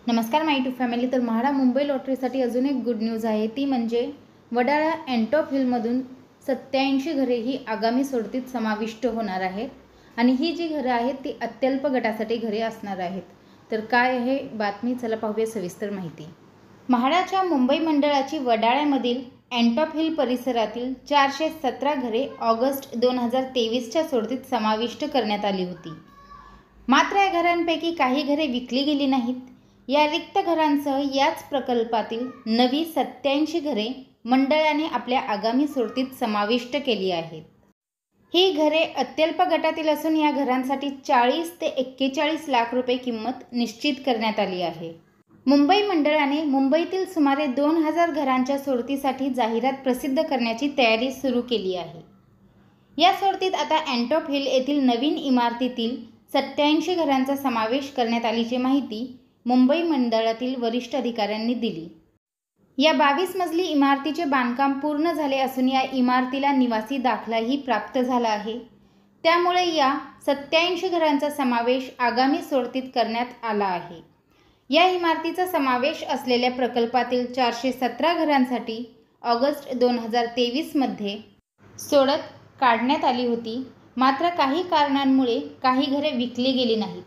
नमस्कार माय to family. तर म्हाडा मुंबई लॉटरीसाठी अजून एक गुड न्यूज आहे, ती म्हणजे वडाळा एंटॉप हिलमधून 87 घरे ही आगामी सोडतीत समाविष्ट होणार आहेत आणि ही जी घरे आहेत ती अत्यल्प गटासाठी घरे असणार आहेत। तर काय आहे बातमी, चला पाहूया सविस्तर माहिती। म्हाडाच्या मुंबई मंडळाची वडाळ्यामधील एंटॉप हिल परिसरातील 417 घरे ऑगस्ट 2023च्या सोडतीत समाविष्ट करण्यात आली होती। मात्र या घरांपैकी काही घरे विकली गेली नाहीत। या रिक्त घरांसह याच प्रकल्पातील नवी 87 घरे मंडळाने आपल्या आगामी सोडतीत समाविष्ट केली आहेत। ही घरे अत्यल्प गटातील असून या घरांसाठी 40 ते 41 लाख रुपये किंमत निश्चित करण्यात आली आहे। मुंबई मंडळाने मुंबईतील सुमारे 2000 घरांच्या सोडतीसाठी जाहिरात प्रसिद्ध करण्याची तयारी सुरू केली आहे। या सोडतीत आता एंटॉप हिल येथील नवीन इमारतीतील 87 घरांचा समावेश करण्यात आल्याची माहिती मुंबई मंडळातील वरिष्ठ अधिकाऱ्यांनी दिली। या 22 मजली इमारतीचे बांधकाम पूर्ण झाले असून या इमारतीला निवासी दाखलाही प्राप्त झाला आहे। त्यामुळे या 87 घरांचा समावेश आगामी सोडतीत करण्यात आला आहे। या इमारतीचा समावेश असलेल्या प्रकल्पातील 417 घरांसाठी ऑगस्ट 2023 मध्ये सोडत काढण्यात आली होती। मात्र काही कारणांमुळे काही घरे विकली गेली नाहीत,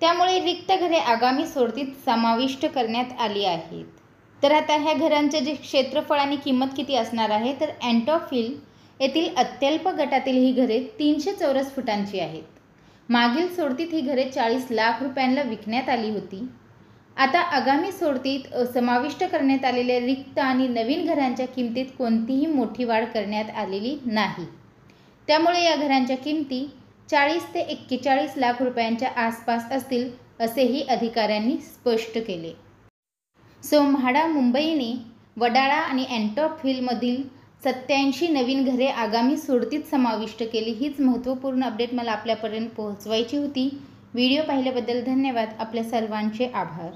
त्यामुळे रिक्त घरे आगामी सोडतीत समाविष्ट करण्यात आली आहेत। तर आता ह्या घरांचे जे क्षेत्रफळ आणि किंमत किती असणार आहे, तर एंटॉप हिल येथील अत्यल्प गटातील ही घरे 300 चौरस फुटांची आहेत। मागील सोडतीत ही घरे 40 लाख रुपयांना विकण्यात आली होती। आता आगामी सोडतीत समाविष्ट करण्यात आलेल्या रिक्त आणि नवीन घरांच्या किमतीत कोणतीही मोठी वाढ करण्यात आलेली नाही। त्यामुळे या घरांच्या किमती 40 ते 41 लाख रुपयांच्या आसपास असतील असेही अधिकाऱ्यांनी स्पष्ट केले। म्हाडा मुंबईने वडाळा आणि एंटॉप हिलमधील 87 नवीन घरे आगामी सोडतीत समाविष्ट केली। हीच महत्त्वपूर्ण अपडेट मला आपल्यापर्यंत पोहोचवायची होती। व्हिडिओ पाहिल्याबद्दल धन्यवाद। आपल्या सर्वांचे आभार।